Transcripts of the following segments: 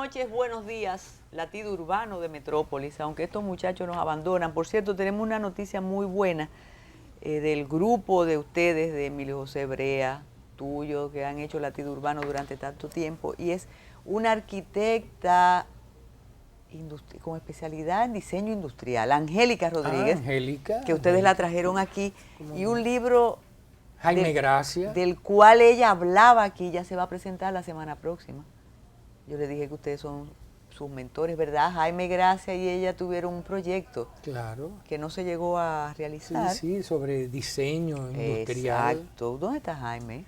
noches, buenos días, latido urbano de Metrópolis, aunque estos muchachos nos abandonan. Por cierto, tenemos una noticia muy buena del grupo de ustedes, de Emilio José Brea, tuyo, que han hecho latido urbano durante tanto tiempo, y es una arquitecta con especialidad en diseño industrial, Angélica Rodríguez, que ustedes la trajeron aquí, y un libro Jaime Gracia, del cual ella hablaba aquí, ya se va a presentar la semana próxima. Yo le dije que ustedes son sus mentores, ¿verdad? Jaime Gracia y ella tuvieron un proyecto, claro, que no se llegó a realizar. Sí, sobre diseño industrial. Exacto. ¿Dónde está Jaime?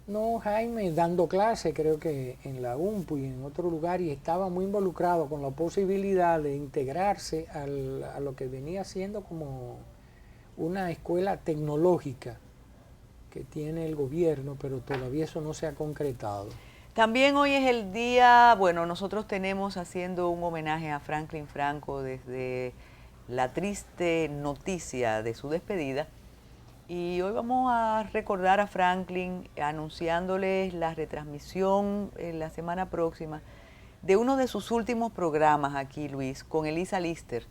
No, Jaime dando clase, creo que en la UMPU y en otro lugar, y estaba muy involucrado con la posibilidad de integrarse a lo que venía siendo como una escuela tecnológica que tiene el gobierno, pero todavía eso no se ha concretado. También hoy es el día, bueno, nosotros tenemos haciendo un homenaje a Franklin Franco desde la triste noticia de su despedida. Y hoy vamos a recordar a Franklin anunciándoles la retransmisión la semana próxima de uno de sus últimos programas aquí, Luis, con Elisa Lister,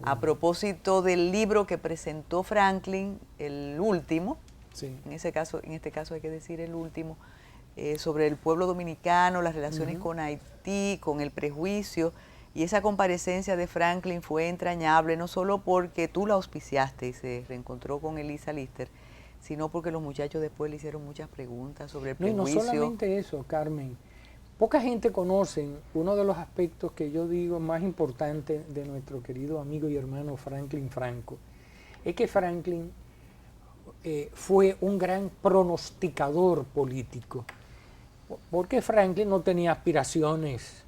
a propósito del libro que presentó Franklin, el último, sí. en este caso hay que decir el último, sobre el pueblo dominicano, las relaciones con Haití, con el prejuicio. Y esa comparecencia de Franklin fue entrañable, no solo porque tú la auspiciaste y se reencontró con Elisa Lister, sino porque los muchachos después le hicieron muchas preguntas sobre el prejuicio. Y no solamente eso, Carmen. Poca gente conoce uno de los aspectos que yo digo más importantes de nuestro querido amigo y hermano Franklin Franco. Es que Franklin fue un gran pronosticador político. Porque Franklin no tenía aspiraciones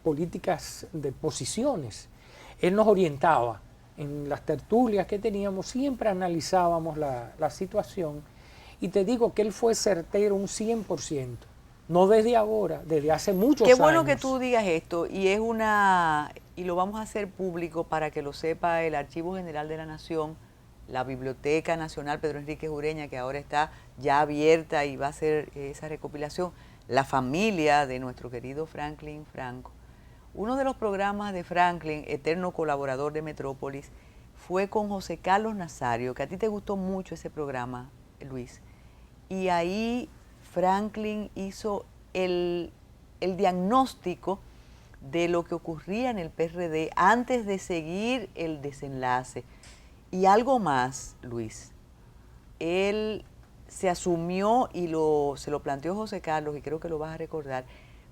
políticas de posiciones. Él nos orientaba. En las tertulias que teníamos siempre analizábamos la situación, y te digo que él fue certero un 100%. No desde ahora, desde hace muchos años. Qué bueno que tú digas esto, y lo vamos a hacer público para que lo sepa el Archivo General de la Nación, la Biblioteca Nacional Pedro Enríquez Ureña, que ahora está ya abierta y va a hacer esa recopilación, la familia de nuestro querido Franklin Franco. Uno de los programas de Franklin, eterno colaborador de Metrópolis, fue con José Carlos Nazario, que a ti te gustó mucho ese programa, Luis. Y ahí Franklin hizo el diagnóstico de lo que ocurría en el PRD antes de seguir el desenlace. Y algo más, Luis, él se asumió y se lo planteó José Carlos, y creo que lo vas a recordar,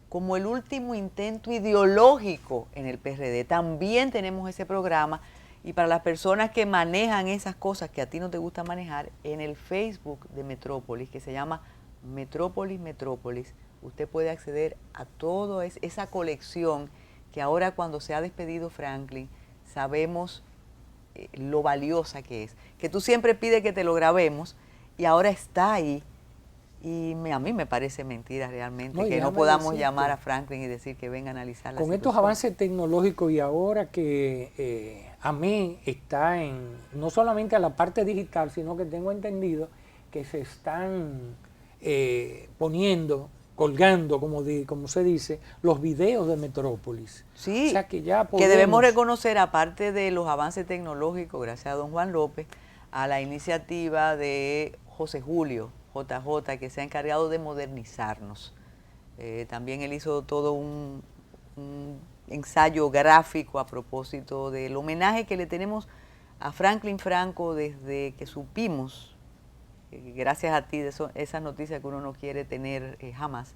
como el último intento ideológico en el PRD. También tenemos ese programa, y para las personas que manejan esas cosas que a ti no te gusta manejar, en el Facebook de Metrópolis, que se llama Metrópolis, usted puede acceder a toda esa colección que ahora, cuando se ha despedido Franklin, sabemos lo valiosa que es, que tú siempre pides que te lo grabemos, y ahora está ahí. Y a mí me parece mentira realmente que no podamos llamar a Franklin y decir que venga a analizar la situación. Con estos avances tecnológicos, y ahora que AME está no solamente a la parte digital, sino que tengo entendido que se están colgando, como se dice, los videos de Metrópolis. Sí, o sea que ya podemos... que debemos reconocer, aparte de los avances tecnológicos, gracias a don Juan López, a la iniciativa de José Julio, JJ, que se ha encargado de modernizarnos. También él hizo todo un ensayo gráfico a propósito del homenaje que le tenemos a Franklin Franco desde que supimos, gracias a ti, esas noticias que uno no quiere tener jamás,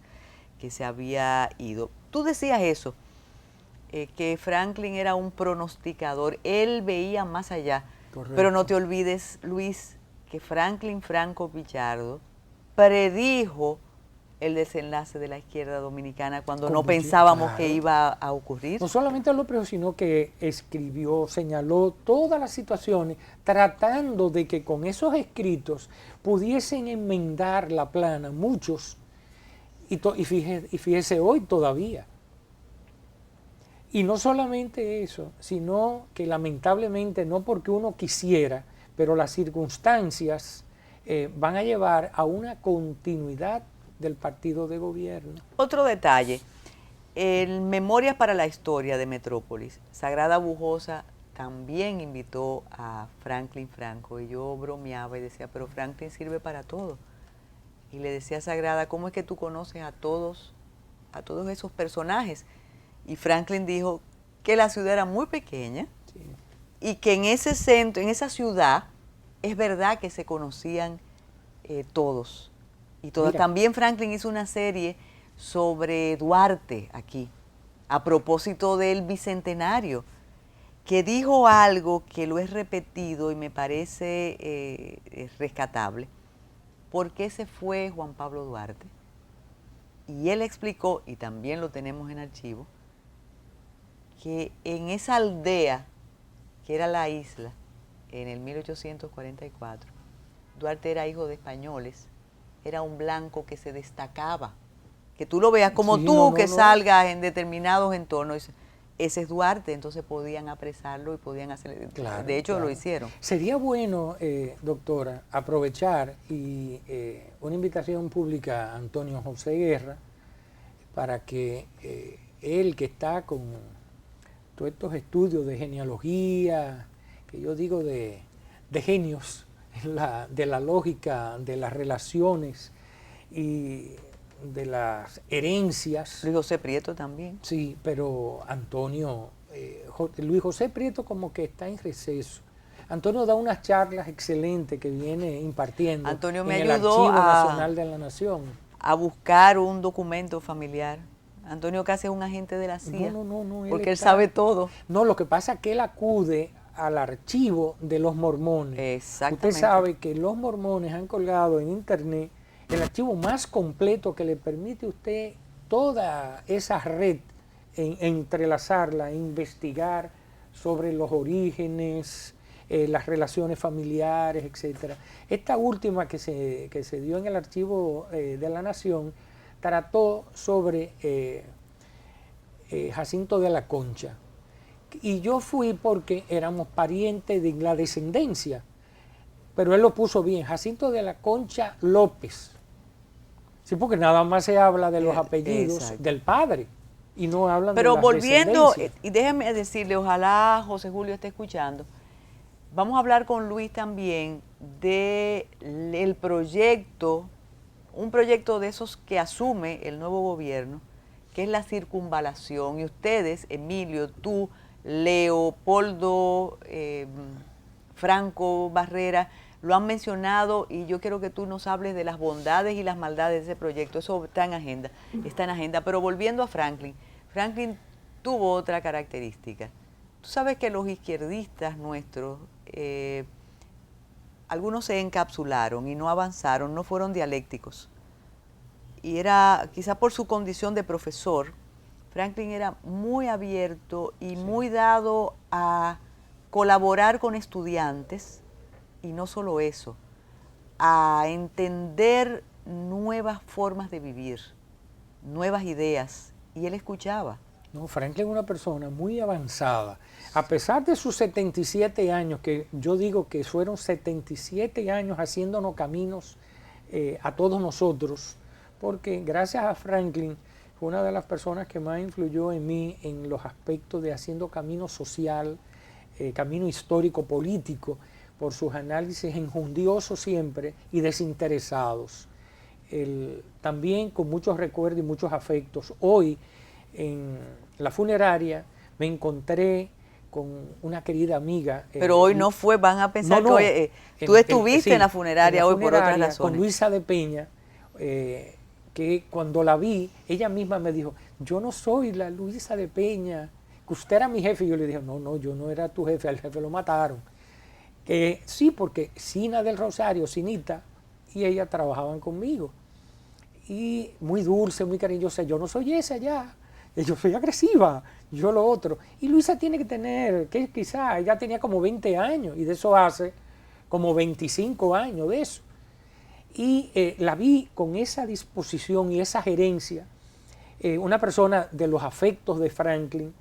que se había ido. Tú decías eso, que Franklin era un pronosticador, él veía más allá. Correcto. Pero no te olvides, Luis, que Franklin Franco Pichardo predijo el desenlace de la izquierda dominicana cuando no pensábamos que iba a ocurrir. No solamente lo predijo, sino que escribió, señaló todas las situaciones, tratando de que con esos escritos pudiesen enmendar la plana muchos, y fíjese hoy todavía. Y no solamente eso, sino que lamentablemente, no porque uno quisiera, pero las circunstancias van a llevar a una continuidad del partido de gobierno. Otro detalle, En Memorias para la Historia de Metrópolis, Sagrada Bujosa también invitó a Franklin Franco, y yo bromeaba y decía, pero Franklin sirve para todo. Y le decía a Sagrada, ¿cómo es que tú conoces a todos esos personajes? Y Franklin dijo que la ciudad era muy pequeña, sí, y que en ese centro, en esa ciudad, es verdad que se conocían todos y todas. Mira. También Franklin hizo una serie sobre Duarte aquí, a propósito del bicentenario, que dijo algo que lo he repetido y me parece rescatable. ¿Por qué se fue Juan Pablo Duarte? Y él explicó, y también lo tenemos en archivo, que en esa aldea, que era la isla, en el 1844, Duarte era hijo de españoles, era un blanco que se destacaba. Que tú lo veas como sí, tú, que salgas en determinados entornos, ese es Duarte, entonces podían apresarlo y podían hacer, claro, de hecho claro. Lo hicieron. Sería bueno, doctora, aprovechar y una invitación pública a Antonio José Guerra para que él, que está con todos estos estudios de genealogía, que yo digo de genios, de la lógica, de las relaciones y de las herencias. Luis José Prieto también. Sí, pero Antonio, Luis José Prieto como que está en receso. Antonio da unas charlas excelentes que viene impartiendo. Antonio me en ayudó el Archivo Nacional de la Nación a buscar un documento familiar. Antonio casi es un agente de la CIA, no, porque él sabe todo. No, lo que pasa es que él acude al archivo de los mormones. Exactamente. Usted sabe que los mormones han colgado en internet el archivo más completo que le permite a usted toda esa red entrelazarla, investigar sobre los orígenes, las relaciones familiares, etc. Esta última que se dio en el Archivo de la Nación trató sobre Jacinto de la Concha. Y yo fui porque éramos parientes de la descendencia, pero él lo puso bien, Jacinto de la Concha López. Sí, porque nada más se habla de los apellidos exacto. Del padre y no hablan pero de las volviendo, y déjeme decirle, ojalá José Julio esté escuchando, vamos a hablar con Luis también del proyecto, un proyecto de esos que asume el nuevo gobierno, que es la circunvalación. Y ustedes, Emilio, tú, Leopoldo, Franco Barrera, lo han mencionado, y yo quiero que tú nos hables de las bondades y las maldades de ese proyecto. Eso está en agenda. Pero volviendo a Franklin, Franklin tuvo otra característica. Tú sabes que los izquierdistas nuestros, algunos se encapsularon y no avanzaron, no fueron dialécticos. Y era, quizá por su condición de profesor, Franklin era muy abierto y muy dado a colaborar con estudiantes, y no solo eso, a entender nuevas formas de vivir, nuevas ideas, y él escuchaba. No, Franklin es una persona muy avanzada. A pesar de sus 77 años, que yo digo que fueron 77 años haciéndonos caminos a todos nosotros, porque gracias a Franklin fue una de las personas que más influyó en mí en los aspectos de haciendo camino social, camino histórico, político, por sus análisis enjundiosos siempre y desinteresados. También con muchos recuerdos y muchos afectos. Hoy, en la funeraria, me encontré con una querida amiga. Pero hoy no fue, van a pensar que hoy, tú estuviste en la funeraria hoy por otras razones. Con Luisa de Peña, que cuando la vi, ella misma me dijo, yo no soy la Luisa de Peña, que usted era mi jefe. Y yo le dije, no, yo no era tu jefe, al jefe lo mataron. Sí, porque Sina del Rosario, Sinita, y ella trabajaban conmigo. Y muy dulce, muy cariñosa. Yo no soy esa ya. Yo soy agresiva, yo lo otro. Y Luisa tiene que tener, que quizá ella tenía como 20 años, y de eso hace como 25 años de eso. Y la vi con esa disposición y esa gerencia, una persona de los afectos de Franklin.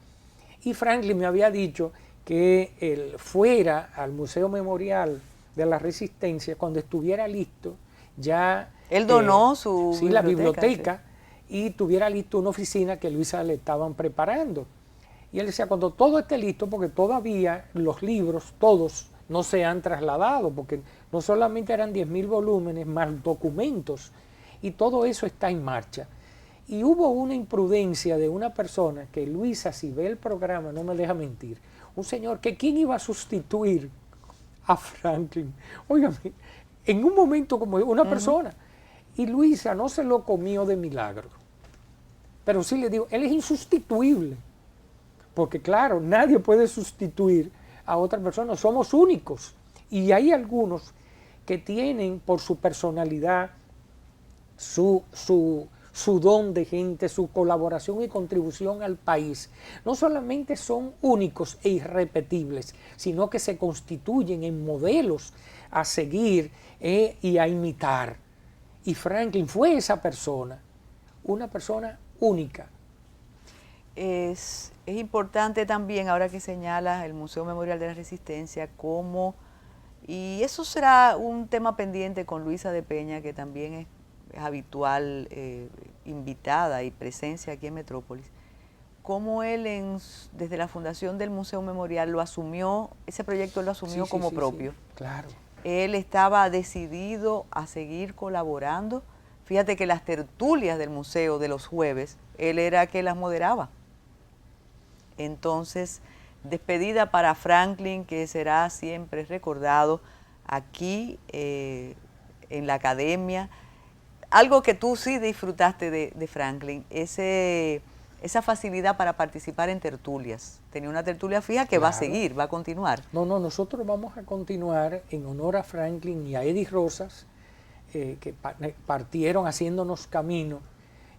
Y Franklin me había dicho que él fuera al Museo Memorial de la Resistencia cuando estuviera listo. Ya él donó su la biblioteca, sí. y tuviera listo una oficina que Luisa le estaban preparando. Y él decía, cuando todo esté listo, porque todavía los libros, todos, no se han trasladado, porque no solamente eran 10.000 volúmenes, más documentos, y todo eso está en marcha. Y hubo una imprudencia de una persona, que Luisa, si ve el programa, no me deja mentir, un señor que quién iba a sustituir a Franklin. Óigame, en un momento como una persona, y Luisa no se lo comió de milagro. Pero sí le digo, él es insustituible. Porque claro, nadie puede sustituir a otra persona, somos únicos. Y hay algunos que tienen por su personalidad, su don de gente, su colaboración y contribución al país, no solamente son únicos e irrepetibles, sino que se constituyen en modelos a seguir y a imitar. Y Franklin fue esa persona, una persona única. Es importante también, ahora que señalas el Museo Memorial de la Resistencia, y eso será un tema pendiente con Luisa de Peña, que también es habitual invitada y presencia aquí en Metrópolis, cómo él desde la fundación del Museo Memorial lo asumió, ese proyecto lo asumió como propio. Sí, claro. Él estaba decidido a seguir colaborando. Fíjate que las tertulias del museo de los jueves, él era que las moderaba. Entonces, despedida para Franklin, que será siempre recordado aquí en la academia. Algo que tú sí disfrutaste de Franklin, esa facilidad para participar en tertulias. Tenía una tertulia fija que va a seguir, va a continuar. No, nosotros vamos a continuar en honor a Franklin y a Eddie Rosas, que partieron haciéndonos camino,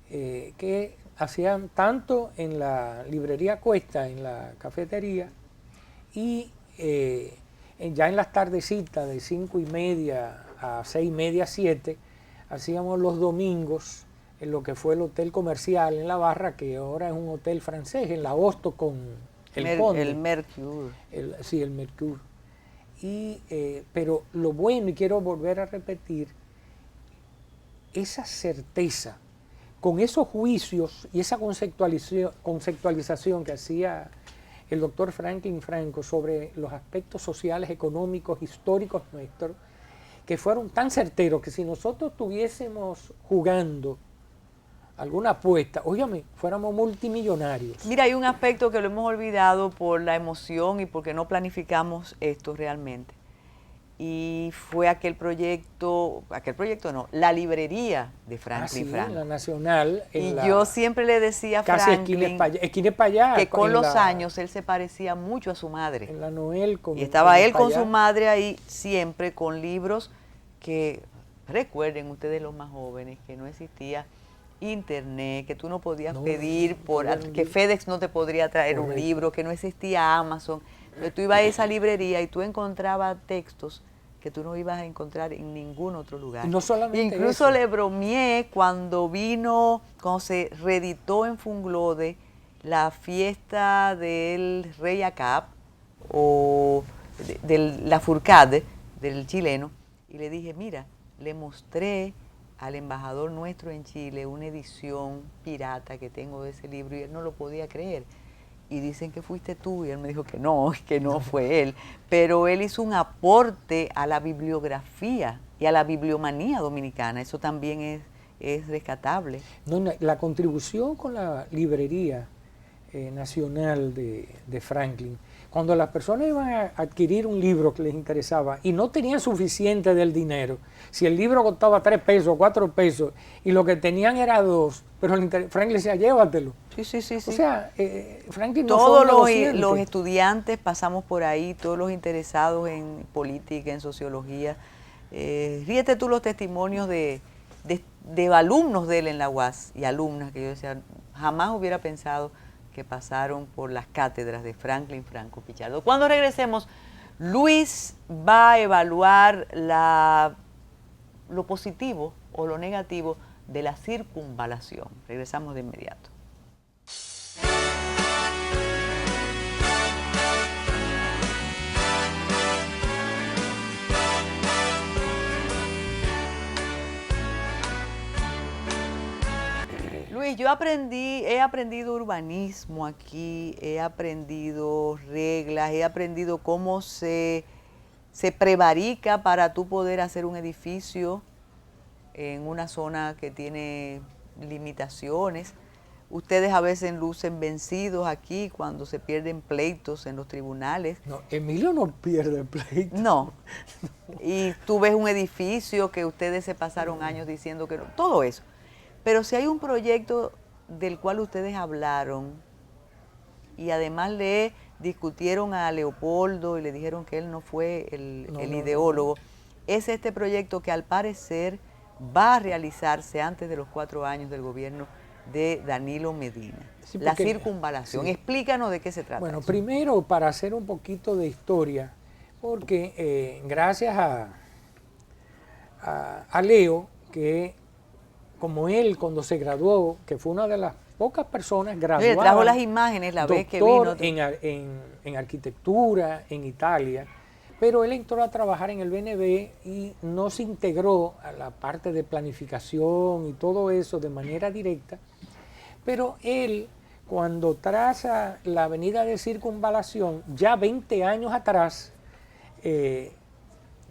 que hacían tanto en la librería Cuesta, en la cafetería, y ya en las tardecitas de 5:30 a 6:30, 7, hacíamos los domingos en lo que fue el Hotel Comercial en La Barra, que ahora es un hotel francés, en la Hosto con el Conde. El Mercure. Sí, el Mercure. Pero lo bueno, y quiero volver a repetir, esa certeza, con esos juicios y esa conceptualización que hacía el doctor Franklin Franco sobre los aspectos sociales, económicos, históricos nuestros, que fueron tan certeros que si nosotros estuviésemos jugando alguna apuesta, óigame, fuéramos multimillonarios. Mira, hay un aspecto que lo hemos olvidado por la emoción y porque no planificamos esto realmente. Y fue la librería de Franklin Franco. La Nacional. Yo siempre le decía a Franklin esquina para allá, que con los años él se parecía mucho a su madre. En la Noel. Y estaba él con su madre ahí siempre con libros que, recuerden ustedes los más jóvenes, que no existía internet, que tú no podías pedir, que FedEx no te podría traer un libro, que no existía Amazon. Entonces tú ibas a esa librería y tú encontrabas textos que tú no ibas a encontrar en ningún otro lugar. Y no solamente incluso eso. Le bromeé cuando se reeditó en Funglode la fiesta del Rey Acap, o de la Furcade, del chileno, y le dije, mira, le mostré al embajador nuestro en Chile una edición pirata que tengo de ese libro, y él no lo podía creer. Y dicen que fuiste tú, y él me dijo que no fue él. Pero él hizo un aporte a la bibliografía y a la bibliomanía dominicana. Eso también es rescatable. La contribución con la librería nacional de Franklin, cuando las personas iban a adquirir un libro que les interesaba y no tenían suficiente del dinero, si el libro costaba 3 pesos, 4 pesos, y lo que tenían era 2, pero Franklin decía, llévatelo. Sí. O sea, Franklin no todos fue los estudiantes pasamos por ahí, todos los interesados en política, en sociología. Ríete tú los testimonios de alumnos de él en la UAS y alumnas que yo decía, jamás hubiera pensado que pasaron por las cátedras de Franklin Franco Pichardo. Cuando regresemos, Luis va a evaluar lo positivo o lo negativo de la circunvalación. Regresamos de inmediato. Luis, Luis, he aprendido urbanismo aquí, he aprendido reglas, he aprendido cómo se prevarica para tú poder hacer un edificio en una zona que tiene limitaciones. Ustedes a veces lucen vencidos aquí cuando se pierden pleitos en los tribunales. No, Emilio no pierde pleito. No. Y tú ves un edificio que ustedes se pasaron años diciendo que no, todo eso. Pero si hay un proyecto del cual ustedes hablaron y además le discutieron a Leopoldo y le dijeron que él no fue el ideólogo, es este proyecto que al parecer va a realizarse antes de los 4 años del gobierno de Danilo Medina. Sí, la circunvalación. Sí. Explícanos de qué se trata. Bueno, primero para hacer un poquito de historia, porque gracias a Leo, que como él cuando se graduó, que fue una de las pocas personas graduadas. Le trajo las imágenes la vez que vino. En arquitectura en Italia, pero él entró a trabajar en el BNB y no se integró a la parte de planificación y todo eso de manera directa, pero él cuando traza la avenida de Circunvalación, ya 20 años atrás,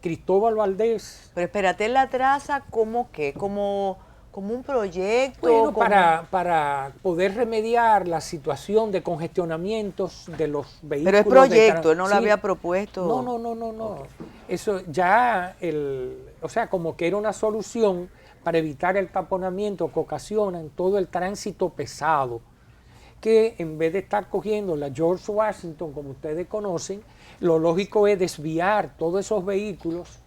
Cristóbal Valdés... Pero espérate, él la traza como que, como un proyecto. Bueno, para poder remediar la situación de congestionamientos de los vehículos. Pero es proyecto, él no lo había propuesto. No. Okay. Eso ya, o sea, como que era una solución para evitar el taponamiento que ocasionan todo el tránsito pesado, que en vez de estar cogiendo la George Washington, como ustedes conocen, lo lógico es desviar todos esos vehículos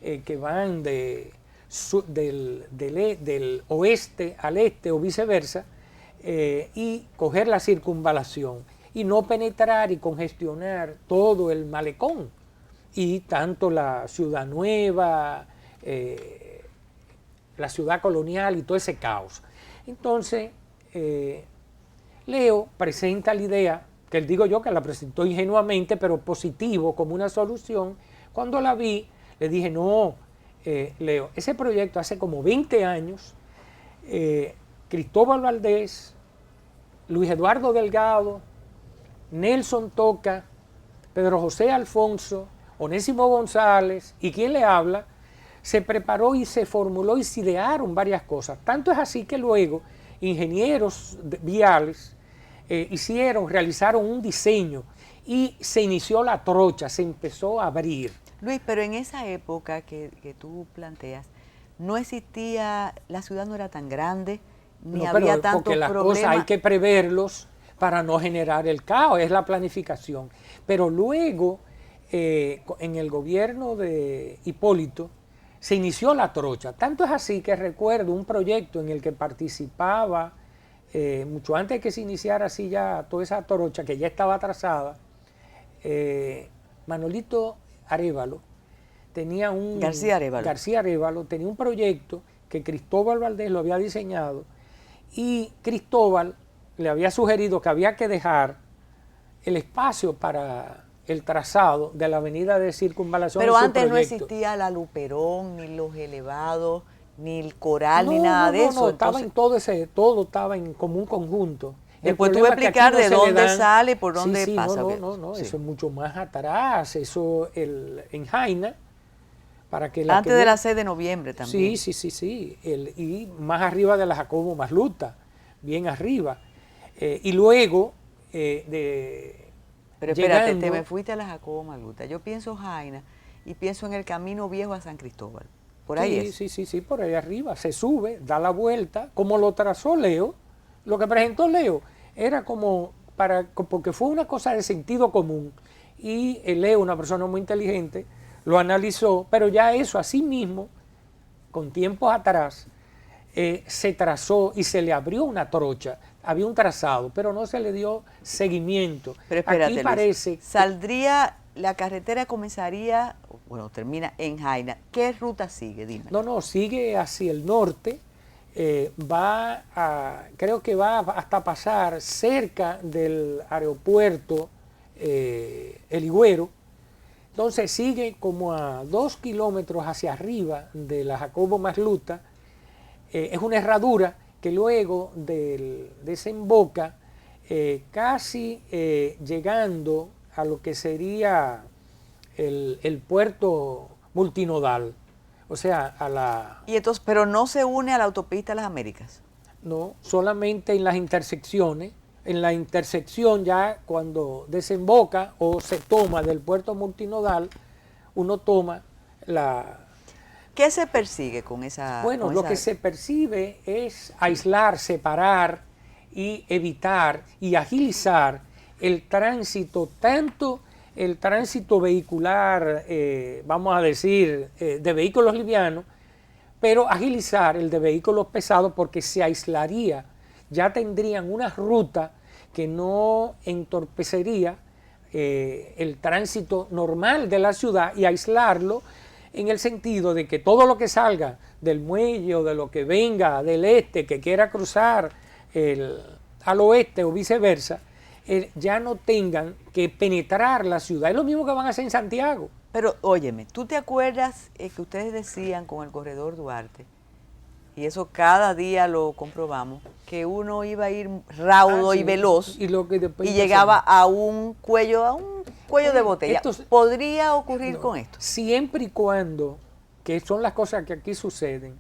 que van del oeste al este o viceversa, y coger la circunvalación y no penetrar y congestionar todo el malecón y tanto la Ciudad Nueva, la ciudad colonial y todo ese caos. Entonces, Leo presenta la idea, que él digo yo que la presentó ingenuamente, pero positivo, como una solución. Cuando la vi, le dije, no, Leo, ese proyecto hace como 20 años, Cristóbal Valdés, Luis Eduardo Delgado, Nelson Toca, Pedro José Alfonso, Onésimo González y quien le habla, se preparó y se formuló y se idearon varias cosas. Tanto es así que luego ingenieros viales realizaron un diseño y se inició la trocha, se empezó a abrir. Luis, pero en esa época que tú planteas, no existía, la ciudad no era tan grande, ni había tantos porque las problemas. Cosas hay que preverlos para no generar el caos, es la planificación. Pero luego, en el gobierno de Hipólito, se inició la trocha. Tanto es así que recuerdo un proyecto en el que participaba, mucho antes de que se iniciara así ya toda esa trocha, que ya estaba trazada, Manolito Arévalo tenía García Arévalo tenía un proyecto que Cristóbal Valdés lo había diseñado y Cristóbal le había sugerido que había que dejar el espacio para el trazado de la avenida de Circunvalación. Pero antes no existía la Luperón, ni los elevados, ni el coral, ni nada de eso. No, estaba en todo estaba en como un conjunto. Después tú vas a explicar de dónde sale, por dónde pasa. No, eso es mucho más atrás, eso en Jaina, para que antes de la 6 de noviembre también. Sí, y más arriba de la Jacobo Masluta, bien arriba. Y luego Pero espérate, te me fuiste a la Jacobo Masluta. Yo pienso Jaina y pienso en el camino viejo a San Cristóbal. Por ahí es. Sí, por ahí arriba. Se sube, da la vuelta, como lo trazó Leo. Lo que presentó Leo era como porque fue una cosa de sentido común. Y Leo, una persona muy inteligente, lo analizó, pero ya eso así mismo, con tiempos atrás, se trazó y se le abrió una trocha. Había un trazado, pero no se le dio seguimiento. Pero espérate, aquí parece Luis, saldría, la carretera comenzaría, bueno, termina en Jaina. ¿Qué ruta sigue? Dime. No, sigue hacia el norte, creo que va hasta pasar cerca del aeropuerto El Higüero. Entonces sigue como a 2 kilómetros hacia arriba de la Jacobo Masluta. Es una herradura que luego desemboca casi llegando a lo que sería el puerto multinodal, o sea, a la... Y entonces, pero no se une a la autopista de las Américas. No, solamente en las intersecciones. En la intersección ya cuando desemboca o se toma del puerto multinodal, uno toma la... ¿Qué se persigue con esa? Bueno, lo que se percibe es aislar, separar y evitar y agilizar el tránsito, tanto el tránsito vehicular, vamos a decir, de vehículos livianos, pero agilizar el de vehículos pesados porque se aislaría, ya tendrían una ruta que no entorpecería el tránsito normal de la ciudad y aislarlo en el sentido de que todo lo que salga del muelle o de lo que venga del este, que quiera cruzar al oeste o viceversa, ya no tengan que penetrar la ciudad. Es lo mismo que van a hacer en Santiago. Pero óyeme, ¿tú te acuerdas que ustedes decían con el corredor Duarte, y eso cada día lo comprobamos, que uno iba a ir raudo y veloz y llegaba a un cuello de botella? ¿Podría ocurrir con esto? Siempre y cuando, que son las cosas que aquí suceden,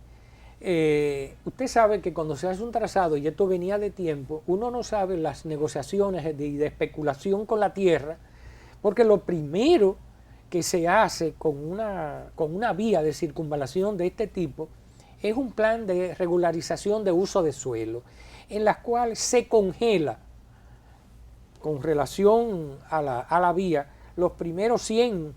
usted sabe que cuando se hace un trazado, y esto venía de tiempo, uno no sabe las negociaciones de especulación con la tierra, porque lo primero que se hace con una vía de circunvalación de este tipo es un plan de regularización de uso de suelo, en la cual se congela con relación a la vía los primeros 100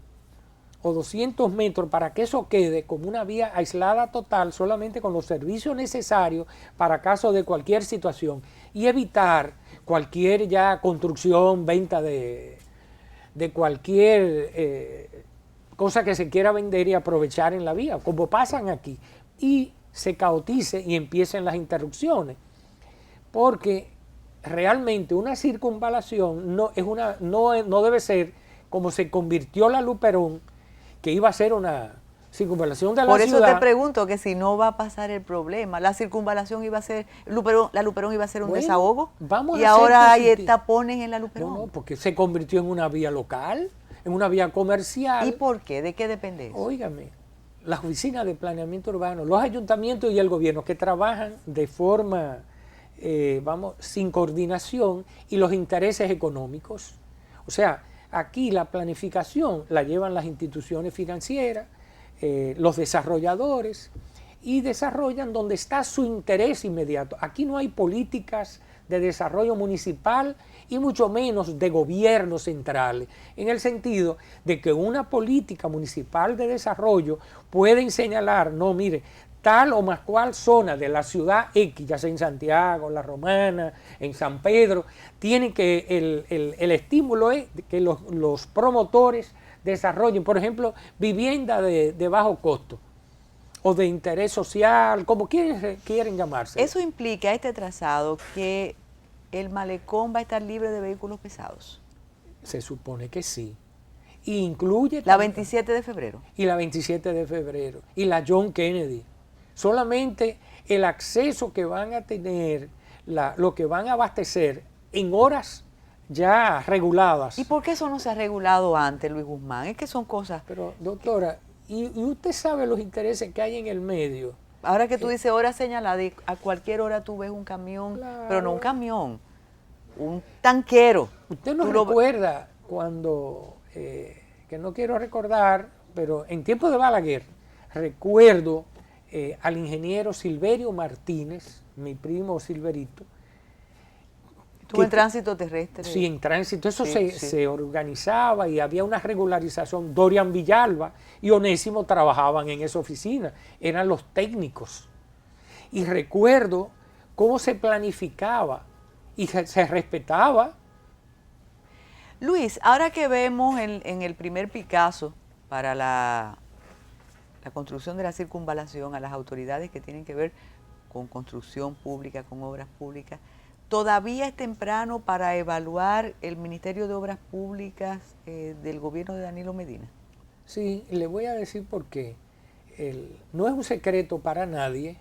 o 200 metros para que eso quede como una vía aislada total, solamente con los servicios necesarios para caso de cualquier situación, y evitar cualquier ya construcción, venta de cualquier cosa que se quiera vender y aprovechar en la vía, como pasan aquí, y se caotice y empiecen las interrupciones, porque realmente una circunvalación no debe ser como se convirtió la Luperón, que iba a ser una circunvalación de la ciudad. Por eso te pregunto que si no va a pasar el problema, la circunvalación iba a ser, la Luperón iba a ser un desahogo, y ahora hay tapones en la Luperón. No, porque se convirtió en una vía local, en una vía comercial. ¿Y por qué? ¿De qué depende eso? Óigame, las oficinas de planeamiento urbano, los ayuntamientos y el gobierno que trabajan de forma, sin coordinación, y los intereses económicos. O sea, aquí la planificación la llevan las instituciones financieras, los desarrolladores, y desarrollan donde está su interés inmediato. Aquí no hay políticas de desarrollo municipal y mucho menos de gobiernos centrales, en el sentido de que una política municipal de desarrollo pueden señalar, no, mire, tal o más cual zona de la ciudad X, ya sea en Santiago, en La Romana, en San Pedro, tienen que, el estímulo es que los promotores desarrollen, por ejemplo, vivienda de bajo costo o de interés social, como quieren llamarse. Eso implica este trazado que el malecón va a estar libre de vehículos pesados. Se supone que sí. Y incluye la 27 de febrero. Y la 27 de febrero. Y la John Kennedy. Solamente el acceso que van a tener, lo que van a abastecer en horas ya reguladas. ¿Y por qué eso no se ha regulado antes, Luis Guzmán? Es que son cosas... Pero, doctora, y usted sabe los intereses que hay en el medio. Ahora que tú dices hora señalada, y a cualquier hora tú ves un camión, claro, pero no un camión, un tanquero. Usted no recuerda cuando, que no quiero recordar, pero en tiempos de Balaguer, recuerdo al ingeniero Silverio Martínez, mi primo Silverito. ¿Estuvo en tránsito terrestre? Sí, en tránsito. Eso se organizaba y había una regularización. Dorian Villalba y Onésimo trabajaban en esa oficina, eran los técnicos. Y recuerdo cómo se planificaba y se respetaba. Luis, ahora que vemos en el primer Picasso para la construcción de la circunvalación a las autoridades que tienen que ver con construcción pública, con obras públicas, ¿todavía es temprano para evaluar el Ministerio de Obras Públicas del gobierno de Danilo Medina? Sí, le voy a decir por qué. No es un secreto para nadie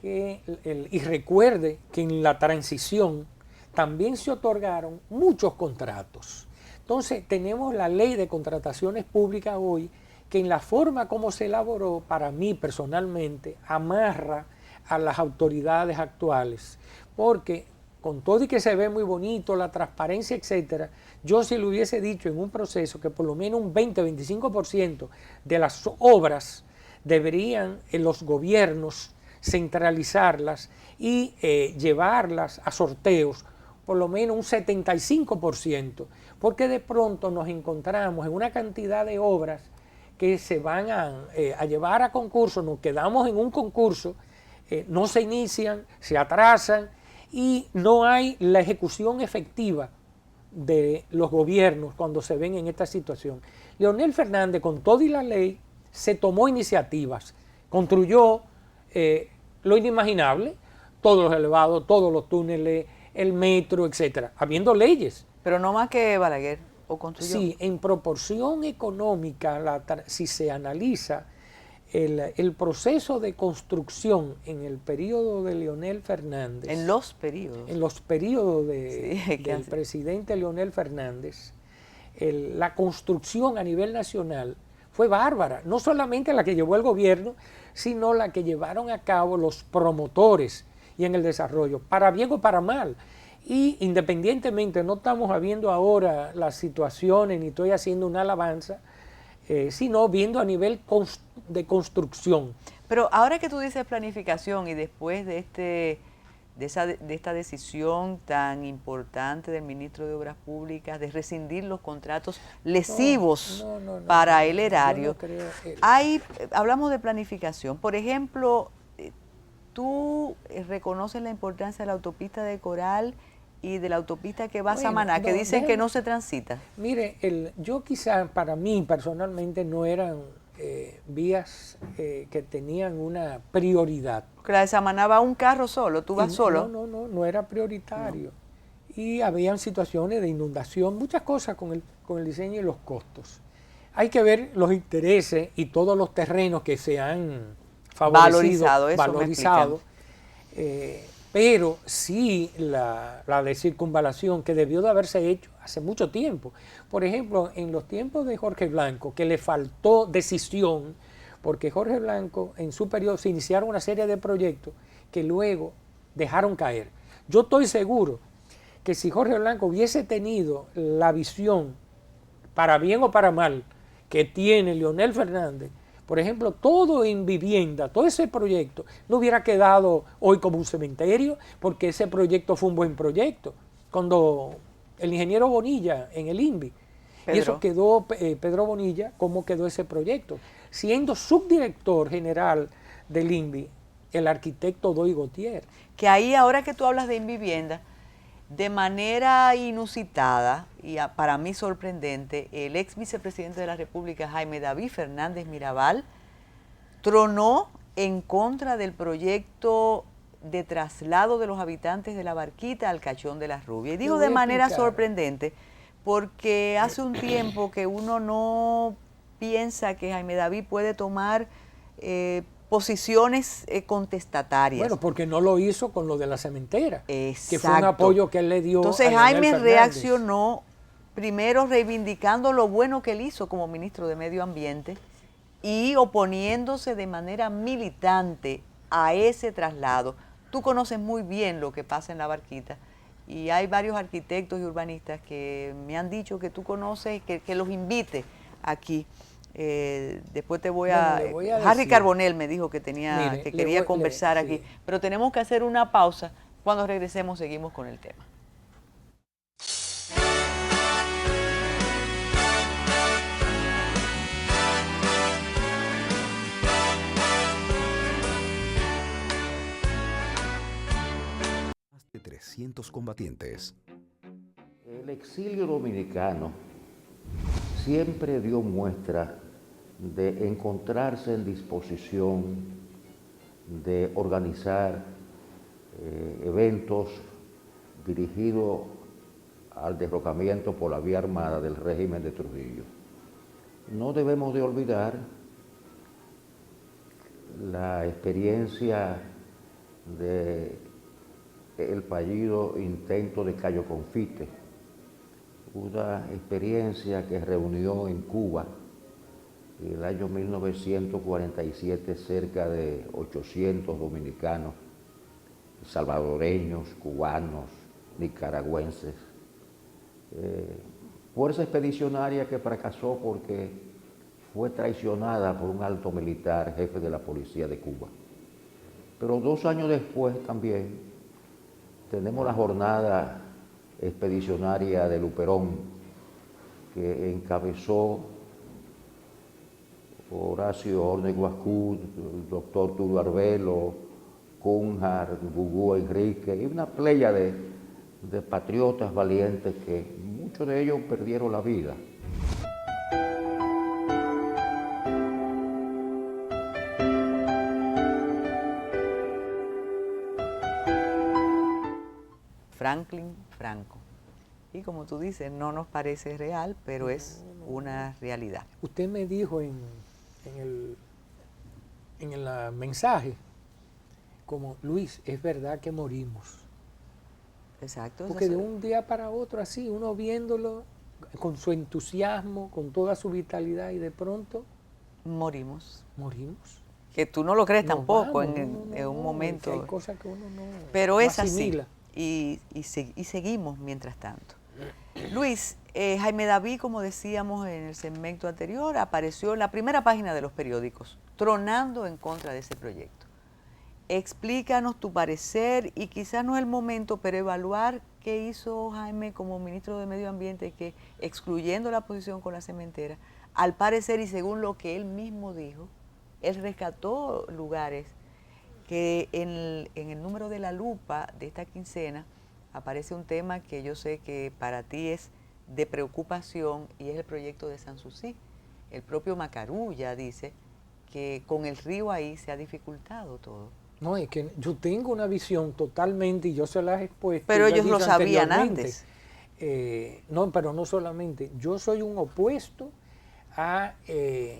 y recuerde que en la transición también se otorgaron muchos contratos. Entonces tenemos la ley de contrataciones públicas hoy, que en la forma como se elaboró, para mí personalmente, amarra a las autoridades actuales, porque con todo y que se ve muy bonito, la transparencia, etcétera, yo si le hubiese dicho en un proceso que por lo menos un 20-25% de las obras deberían en los gobiernos centralizarlas y llevarlas a sorteos, por lo menos un 75%, porque de pronto nos encontramos en una cantidad de obras que se van a llevar a concurso, nos quedamos en un concurso, no se inician, se atrasan y no hay la ejecución efectiva de los gobiernos cuando se ven en esta situación. Leonel Fernández, con todo y la ley, se tomó iniciativas, construyó lo inimaginable, todos los elevados, todos los túneles, el metro, etcétera, habiendo leyes. Pero no más que Balaguer, ¿o construyó? Sí, en proporción económica, si se analiza el proceso de construcción en el periodo de Leonel Fernández. En los periodos. En los periodos del presidente Leonel Fernández, la construcción a nivel nacional fue bárbara. No solamente la que llevó el gobierno, sino la que llevaron a cabo los promotores y en el desarrollo, para bien o para mal. Y independientemente, no estamos viendo ahora las situaciones, ni estoy haciendo una alabanza, sino viendo a nivel de construcción. Pero ahora que tú dices planificación y después de esta decisión tan importante del ministro de Obras Públicas de rescindir los contratos lesivos para el erario, hablamos de planificación. Por ejemplo, tú reconoces la importancia de la autopista de Coral y de la autopista que va a Samaná, que dicen que no se transita. Mire, yo quizá para mí personalmente no eran vías que tenían una prioridad. Porque la de Samaná va un carro solo, tú vas solo. No era prioritario. No. Y habían situaciones de inundación, muchas cosas con el diseño y los costos. Hay que ver los intereses y todos los terrenos que se han valorizado. Pero sí la de circunvalación que debió de haberse hecho hace mucho tiempo. Por ejemplo, en los tiempos de Jorge Blanco, que le faltó decisión, porque Jorge Blanco en su periodo se iniciaron una serie de proyectos que luego dejaron caer. Yo estoy seguro que si Jorge Blanco hubiese tenido la visión, para bien o para mal, que tiene Leonel Fernández, por ejemplo, todo en vivienda, todo ese proyecto no hubiera quedado hoy como un cementerio, porque ese proyecto fue un buen proyecto. Cuando el ingeniero Bonilla en el INVI, y eso quedó, Pedro Bonilla, ¿cómo quedó ese proyecto? Siendo subdirector general del INVI, el arquitecto Doy Gautier. Que ahí, ahora que tú hablas de Invivienda, de manera inusitada y para mí sorprendente, el ex vicepresidente de la República, Jaime David Fernández Mirabal, tronó en contra del proyecto de traslado de los habitantes de La Barquita al Cachón de las Rubias. Y dijo de manera sorprendente, porque hace un tiempo que uno no piensa que Jaime David puede tomar posiciones contestatarias. Bueno, porque no lo hizo con lo de la cementera, exacto, que fue un apoyo que él le dio. Entonces Jaime reaccionó primero reivindicando lo bueno que él hizo como ministro de Medio Ambiente y oponiéndose de manera militante a ese traslado. Tú conoces muy bien lo que pasa en La Barquita y hay varios arquitectos y urbanistas que me han dicho que tú conoces, que los invite aquí. Después te voy a Harry decir. Carbonell me dijo que quería conversar aquí, sí. Pero tenemos que hacer una pausa. Cuando regresemos seguimos con el tema. Más de 300 combatientes. El exilio dominicano siempre dio muestra de encontrarse en disposición de organizar eventos dirigidos al derrocamiento por la vía armada del régimen de Trujillo. No debemos de olvidar la experiencia del fallido intento de Cayo Confite, una experiencia que reunió en Cuba en el año 1947 cerca de 800 dominicanos, salvadoreños, cubanos, nicaragüenses. Fuerza expedicionaria que fracasó porque fue traicionada por un alto militar, jefe de la policía de Cuba. Pero 2 años después también tenemos la jornada expedicionaria de Luperón, que encabezó Horacio Horne Guascut, el doctor Tulio Arbelo, Cunjar, Bugú Enrique, y una playa de patriotas valientes que muchos de ellos perdieron la vida. Franklin Franco. Y como tú dices, no nos parece real, pero es una realidad. Usted me dijo en el mensaje, como Luis, es verdad que morimos. Exacto. Porque de un día para otro, así, uno viéndolo con su entusiasmo, con toda su vitalidad, y de pronto morimos. Que tú no lo crees Nos tampoco vamos, en un momento. Es que hay cosas que uno no pero es asimila. Así. Y seguimos mientras tanto. Luis, Jaime David, como decíamos en el segmento anterior, apareció en la primera página de los periódicos, tronando en contra de ese proyecto. Explícanos tu parecer y quizás no es el momento, pero evaluar qué hizo Jaime como ministro de Medio Ambiente, que excluyendo la posición con la cementera, al parecer y según lo que él mismo dijo, él rescató lugares que en el número de la lupa de esta quincena aparece un tema que yo sé que para ti es de preocupación y es el proyecto de Sanssouci. El propio Macarú ya dice que con el río ahí se ha dificultado todo. No, es que yo tengo una visión totalmente, y yo se las he expuesto. Pero ellos lo sabían antes. No, pero no solamente. Yo soy un opuesto a que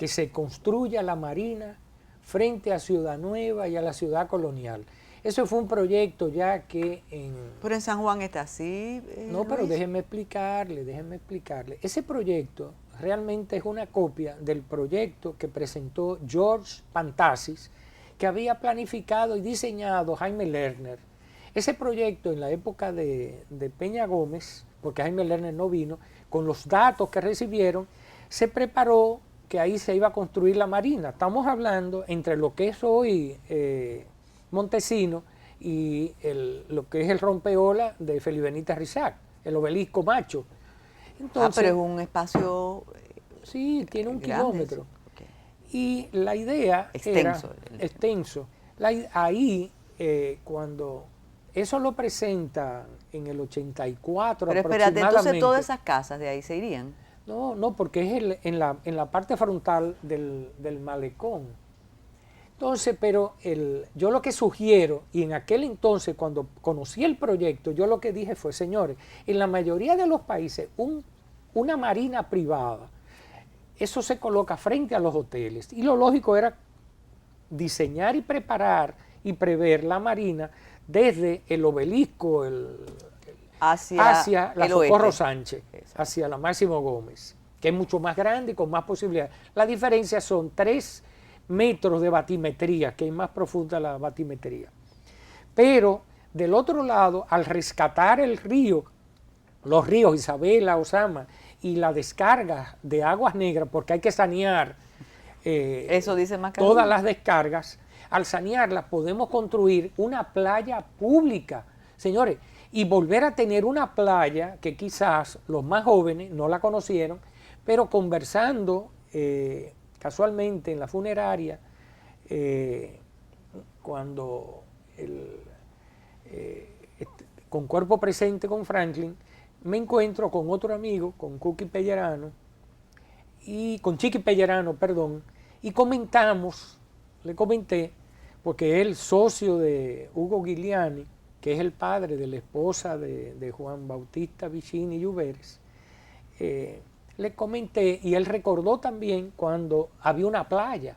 se construya la marina frente a Ciudad Nueva y a la ciudad colonial. Eso fue un proyecto ya que Pero en San Juan está así, No, pero déjenme explicarle. Ese proyecto realmente es una copia del proyecto que presentó George Pantasis, que había planificado y diseñado Jaime Lerner. Ese proyecto en la época de Peña Gómez, porque Jaime Lerner no vino, con los datos que recibieron, se preparó que ahí se iba a construir la marina. Estamos hablando entre lo que es hoy Montesino y lo que es el rompeola de Felipe Benítez Rizac, el obelisco Macho. Entonces, pero es un espacio sí, tiene un grande, kilómetro. Okay. Y la idea extenso. Era extenso. Ahí, cuando eso lo presenta en el 84 pero aproximadamente. espérate, entonces todas esas casas de ahí se irían. No, porque es en la parte frontal del malecón. Entonces, pero yo lo que sugiero, y en aquel entonces cuando conocí el proyecto, yo lo que dije fue, señores, en la mayoría de los países, una marina privada, eso se coloca frente a los hoteles. Y lo lógico era diseñar y preparar y prever la marina desde el obelisco, hacia la Socorro Sánchez, hacia la Máximo Gómez, que es mucho más grande y con más posibilidades. La diferencia son 3 metros de batimetría, que es más profunda la batimetría. Pero del otro lado, al rescatar el río, los ríos Isabela, Osama y la descarga de aguas negras, porque hay que sanear eso dice todas las descargas, al sanearlas podemos construir una playa pública, señores, y volver a tener una playa que quizás los más jóvenes no la conocieron, pero conversando casualmente en la funeraria, cuando con cuerpo presente con Franklin, me encuentro con otro amigo, con Chiqui Pellerano, y comentamos, le comenté, porque él, socio de Hugo Giuliani, que es el padre de la esposa de Juan Bautista Vicini Lluveres, le comenté, y él recordó también cuando había una playa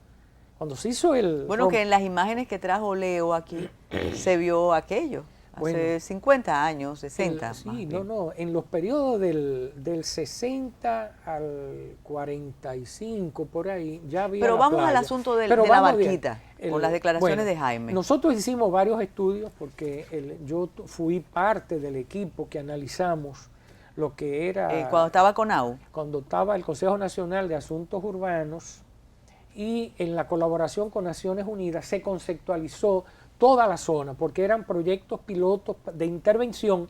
Cuando se hizo el... Bueno, que en las imágenes que trajo Leo aquí se vio aquello, hace Bueno, 50 años, 60. Sí, más no, bien. no, en los periodos del 60 al 45, por ahí, ya había Pero la vamos al playa. asunto Pero de la vamos bien. barquita, con las declaraciones de Jaime. Nosotros hicimos varios estudios porque yo fui parte del equipo que analizamos lo que era... Cuando estaba con AU. Cuando estaba el Consejo Nacional de Asuntos Urbanos, y en la colaboración con Naciones Unidas se conceptualizó toda la zona, porque eran proyectos pilotos de intervención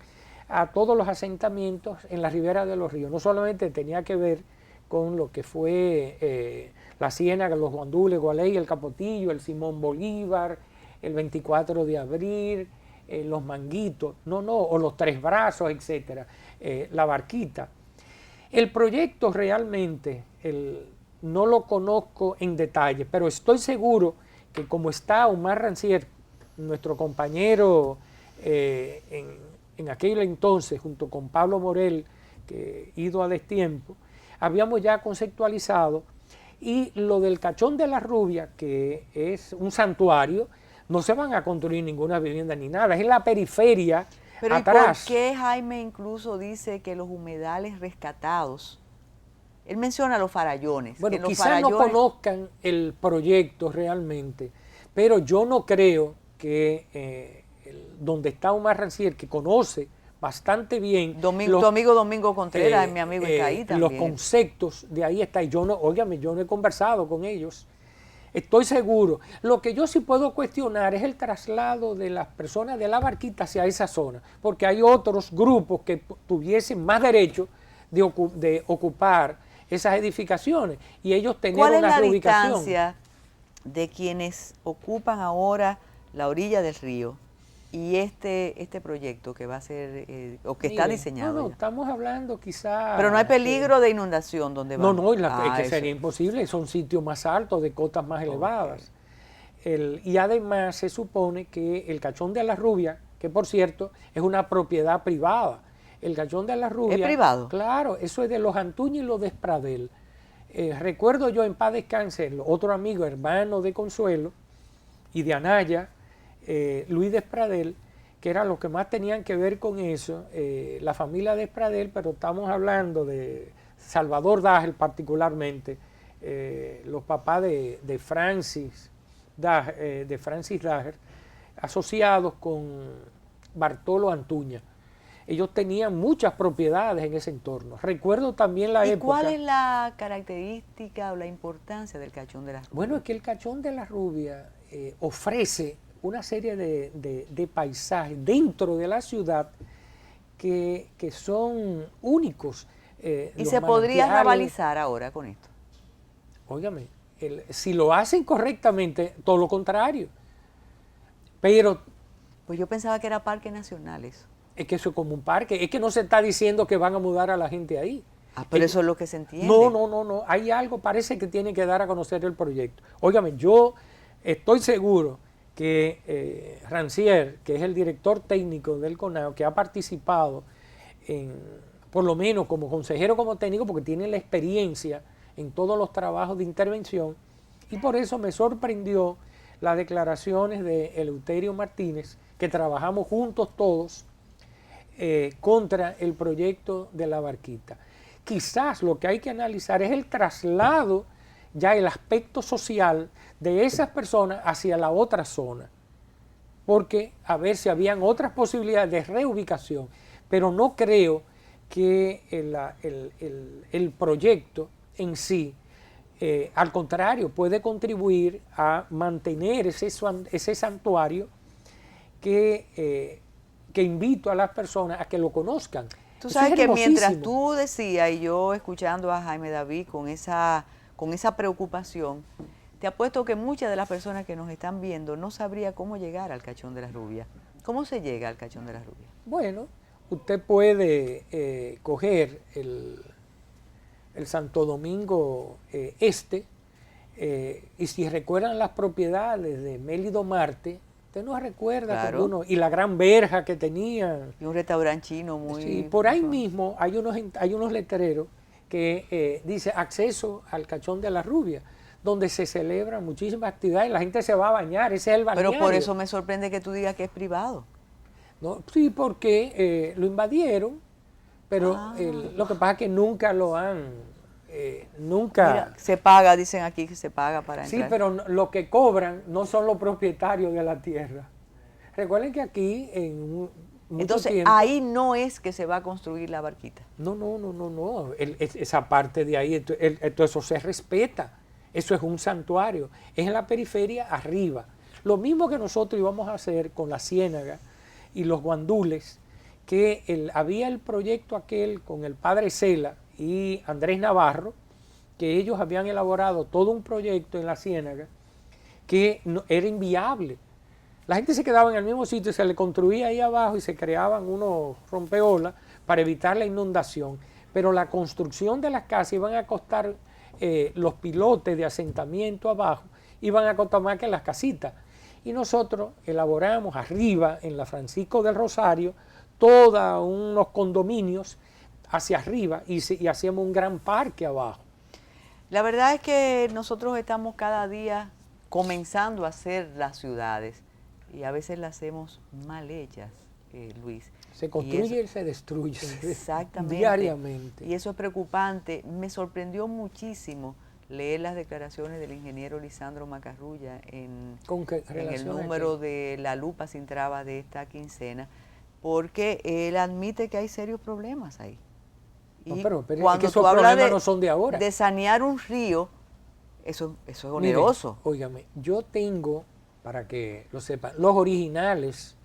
a todos los asentamientos en la ribera de los ríos. No solamente tenía que ver con lo que fue la Ciénaga, los Guandules, Gualey, el Capotillo, el Simón Bolívar, el 24 de abril, los Manguitos, o los Tres Brazos, etcétera, la Barquita. El proyecto realmente, no lo conozco en detalle, pero estoy seguro que como está Omar Rancière, nuestro compañero en aquel entonces, junto con Pablo Morel, que ido a destiempo, habíamos ya conceptualizado, y lo del Cachón de la Rubia, que es un santuario, no se van a construir ninguna vivienda ni nada, es en la periferia. Pero atrás. ¿y por qué Jaime incluso dice que los humedales rescatados? Él menciona los farallones. Bueno, que los quizás no conozcan el proyecto realmente, pero yo no creo que donde está Omar Rancière, que conoce bastante bien tu amigo Domingo Contreras, mi amigo, está ahí también. los conceptos de ahí está. Y yo no he conversado con ellos. Estoy seguro. Lo que yo sí puedo cuestionar es el traslado de las personas de la Barquita hacia esa zona, porque hay otros grupos que tuviesen más derecho de ocupar esas edificaciones y ellos tener una reubicación. ¿Cuál es la distancia de quienes ocupan ahora la orilla del río y este proyecto que va a ser, o que está diseñado? No, estamos hablando quizás... Pero no hay peligro de inundación donde va. No, es que sería imposible, son sitios más altos, de cotas más elevadas. Y además se supone que el Cachón de la Rubia, que por cierto es una propiedad privada, el Cachón de la Rubia... ¿Es privado? Claro, eso es de los Antuña y los Despradel. Recuerdo yo en paz descanse, otro amigo, hermano de Consuelo y de Anaya, Luis Despradel, que eran los que más tenían que ver con eso, la familia Despradel, pero estamos hablando de Salvador Dájer particularmente, los papás de Francis Dájer, asociados con Bartolo Antuña. Ellos tenían muchas propiedades en ese entorno. Recuerdo también la época... ¿Y cuál es la característica o la importancia del Cachón de la Rubia? Bueno, es que el Cachón de la Rubia ofrece una serie de paisajes dentro de la ciudad que son únicos. ¿Y se podría rabalizar ahora con esto? Óigame, si lo hacen correctamente, todo lo contrario. Pero... Pues yo pensaba que era parque nacional eso. Es que eso es como un parque, es que no se está diciendo que van a mudar a la gente ahí. Pero eso es lo que se entiende. No, hay algo, parece que tiene que dar a conocer el proyecto. Óigame, yo estoy seguro que Rancière, que es el director técnico del CONAO, que ha participado por lo menos como consejero, como técnico, porque tiene la experiencia en todos los trabajos de intervención, y por eso me sorprendió las declaraciones de Eleuterio Martínez, que trabajamos juntos todos contra el proyecto de la Barquita. Quizás lo que hay que analizar es el traslado, ya el aspecto social de esas personas hacia la otra zona, porque a ver si habían otras posibilidades de reubicación, pero no creo que el proyecto en sí, al contrario, puede contribuir a mantener ese santuario que invito a las personas a que lo conozcan. Tú sabes que mientras tú decías, y yo escuchando a Jaime David con esa preocupación, te apuesto que muchas de las personas que nos están viendo no sabría cómo llegar al Cachón de la Rubia. ¿Cómo se llega al Cachón de la Rubia? Bueno, usted puede coger el Santo Domingo Este, y si recuerdan las propiedades de Mélido Marte, usted no recuerda, claro, y la gran verja que tenía. Y un restaurante chino muy... Sí, por ahí mismo hay unos letreros que dice acceso al Cachón de la Rubia, donde se celebran muchísimas actividades, la gente se va a bañar, ese es el balneario. Pero por eso me sorprende que tú digas que es privado. ¿No? Sí, porque lo invadieron, pero lo que pasa es que nunca lo han, nunca... Mira, se paga, dicen aquí que se paga para entrar. Sí, pero lo que cobran no son los propietarios de la tierra. Recuerden que aquí en mucho Entonces, tiempo... ahí no es que se va a construir la barquita. No. Esa parte de ahí, todo eso se respeta. Eso es un santuario. Es en la periferia arriba. Lo mismo que nosotros íbamos a hacer con la ciénaga y los guandules, que había el proyecto aquel con el padre Cela y Andrés Navarro, que ellos habían elaborado todo un proyecto en la ciénaga que era inviable. La gente se quedaba en el mismo sitio, se le construía ahí abajo y se creaban unos rompeolas para evitar la inundación. Pero la construcción de las casas iban a costar, los pilotes de asentamiento abajo, iban a costar más que las casitas. Y nosotros elaboramos arriba, en la Francisco del Rosario, todos unos condominios hacia arriba y hacíamos un gran parque abajo. La verdad es que nosotros estamos cada día comenzando a hacer las ciudades. Y a veces las hacemos mal hechas, Luis. Se construye y se destruye. Exactamente. Diariamente. Y eso es preocupante. Me sorprendió muchísimo leer las declaraciones del ingeniero Lisandro Macarrulla en el número de La Lupa Sin Trabas de esta quincena, porque él admite que hay serios problemas ahí. Y y pero cuando es que tú esos hablas problemas no son de ahora. De sanear un río, eso es oneroso. Óigame, yo tengo, para que lo sepan, los originales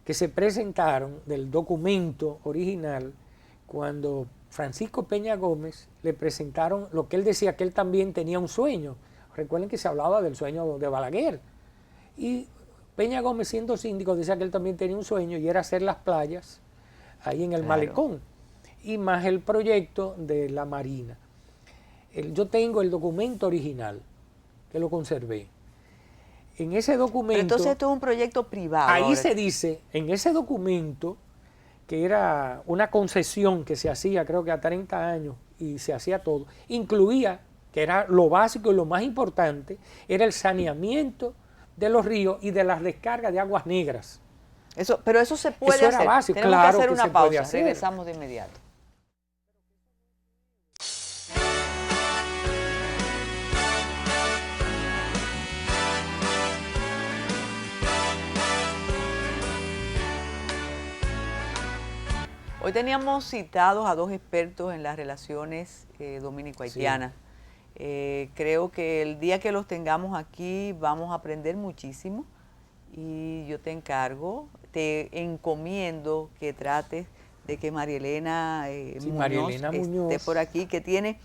que se presentaron del documento original cuando Francisco Peña Gómez le presentaron lo que él decía, que él también tenía un sueño. Recuerden que se hablaba del sueño de Balaguer. Y Peña Gómez, siendo síndico, decía que él también tenía un sueño y era hacer las playas ahí en el malecón. Y más el proyecto de la Marina. Yo tengo el documento original, que lo conservé. En ese documento... Pero entonces esto es un proyecto privado. Ahí ahora. se dice, en ese documento, que era una concesión que se hacía creo que a 30 años y se hacía todo, incluía, que era lo básico y lo más importante, era el saneamiento de los ríos y de las descargas de aguas negras. Pero eso se puede Eso era hacer. básico, Tenemos claro que hacer que una se puede pausa. hacer. Regresamos de inmediato. Hoy teníamos citados a dos expertos en las relaciones dominico-haitianas. Creo que el día que los tengamos aquí vamos a aprender muchísimo y yo te encargo, te encomiendo que trates de que María Elena Muñoz esté por aquí, que tiene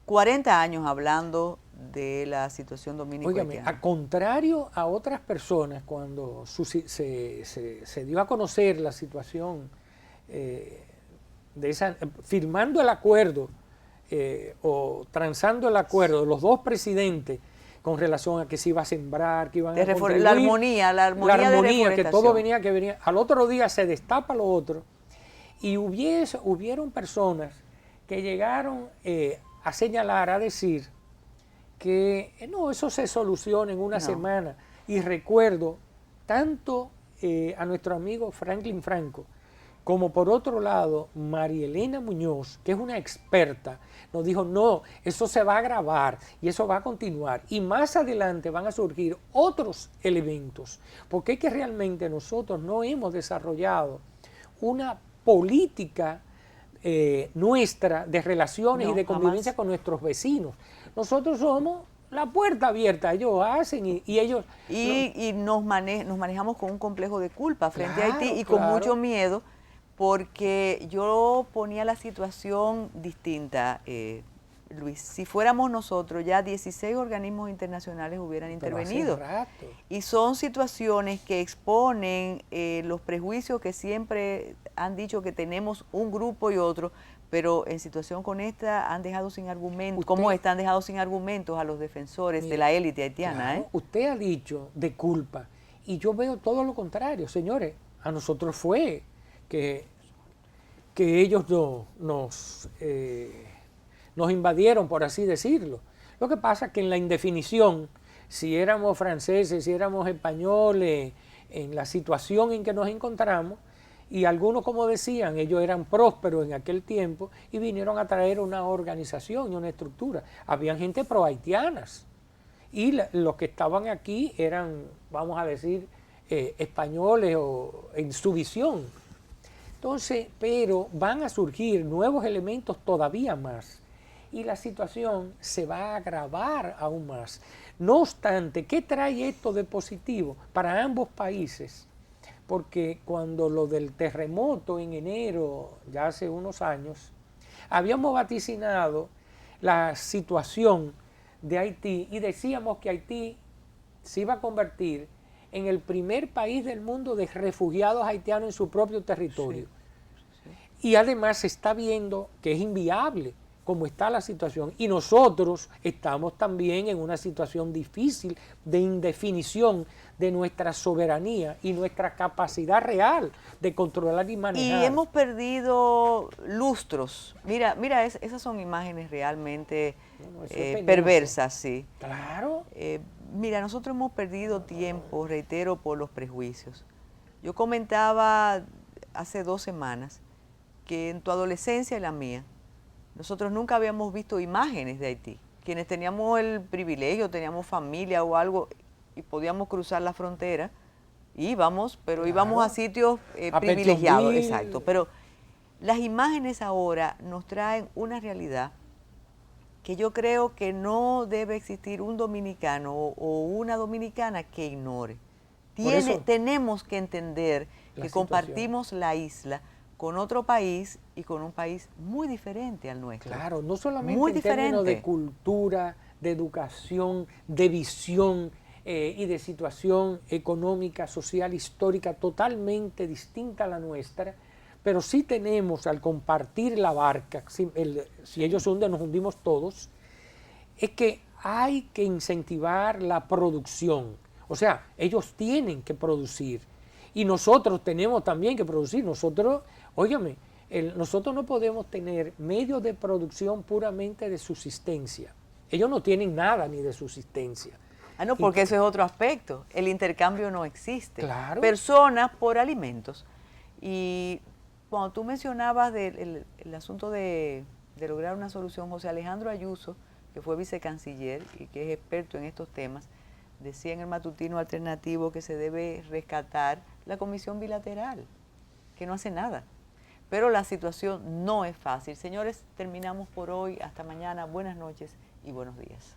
40 años hablando de la situación dominico-haitiana. Óigame, a contrario a otras personas, cuando se dio a conocer la situación firmando el acuerdo o transando el acuerdo de los dos presidentes con relación a que se iba a sembrar, que iban a contribuir, la armonía de que todo venía, al otro día se destapa lo otro, y hubieron personas que llegaron a señalar, a decir que no, eso se soluciona en una semana, y recuerdo tanto a nuestro amigo Franklin Franco, como por otro lado, María Elena Muñoz, que es una experta, nos dijo, no, eso se va a agravar y eso va a continuar. Y más adelante van a surgir otros elementos, porque es que realmente nosotros no hemos desarrollado una política nuestra de relaciones y de convivencia con nuestros vecinos. Nosotros somos la puerta abierta, ellos hacen y ellos... Y nos manejamos con un complejo de culpa frente a Haití y con mucho miedo, porque yo ponía la situación distinta, Luis. Si fuéramos nosotros, ya 16 organismos internacionales hubieran intervenido. Y son situaciones que exponen los prejuicios que siempre han dicho que tenemos un grupo y otro, pero en situación con esta han dejado sin argumentos. ¿Cómo están dejados sin argumentos a los defensores de la élite haitiana? Usted ha dicho de culpa, y yo veo todo lo contrario, señores. A nosotros fue que ellos nos invadieron, por así decirlo. Lo que pasa es que en la indefinición, si éramos franceses, si éramos españoles, en la situación en que nos encontramos, y algunos, como decían, ellos eran prósperos en aquel tiempo y vinieron a traer una organización y una estructura. Habían gente pro-haitianas y los que estaban aquí eran, vamos a decir, españoles o en su visión. Entonces, pero van a surgir nuevos elementos todavía más y la situación se va a agravar aún más. No obstante, ¿qué trae esto de positivo para ambos países? Porque cuando lo del terremoto en enero, ya hace unos años, habíamos vaticinado la situación de Haití y decíamos que Haití se iba a convertir en el primer país del mundo de refugiados haitianos en su propio territorio. Sí. Y además se está viendo que es inviable como está la situación y nosotros estamos también en una situación difícil de indefinición de nuestra soberanía y nuestra capacidad real de controlar y manejar. Y hemos perdido lustros. Mira, esas son imágenes realmente perversas, sí. Claro. Mira, nosotros hemos perdido tiempo, reitero, por los prejuicios. Yo comentaba hace 2 semanas que en tu adolescencia y la mía, nosotros nunca habíamos visto imágenes de Haití. Quienes teníamos el privilegio, teníamos familia o algo y podíamos cruzar la frontera, íbamos, pero claro, íbamos a sitios privilegiados, exacto. Pero las imágenes ahora nos traen una realidad que yo creo que no debe existir un dominicano o una dominicana que ignore. Tenemos que entender que compartimos la isla con otro país y con un país muy diferente al nuestro. Claro, no solamente en términos de cultura, de educación, de visión y de situación económica, social, histórica totalmente distinta a la nuestra, pero sí tenemos al compartir la barca, si ellos se hunden, nos hundimos todos, es que hay que incentivar la producción. O sea, ellos tienen que producir y nosotros tenemos también que producir. Nosotros, óigame, nosotros no podemos tener medios de producción puramente de subsistencia. Ellos no tienen nada ni de subsistencia. Ah, no, porque ese es otro aspecto. El intercambio no existe. Claro. Personas por alimentos. Y cuando tú mencionabas el asunto de lograr una solución, José Alejandro Ayuso, que fue vicecanciller y que es experto en estos temas, decía en el matutino alternativo que se debe rescatar la comisión bilateral, que no hace nada. Pero la situación no es fácil. Señores, terminamos por hoy. Hasta mañana. Buenas noches y buenos días.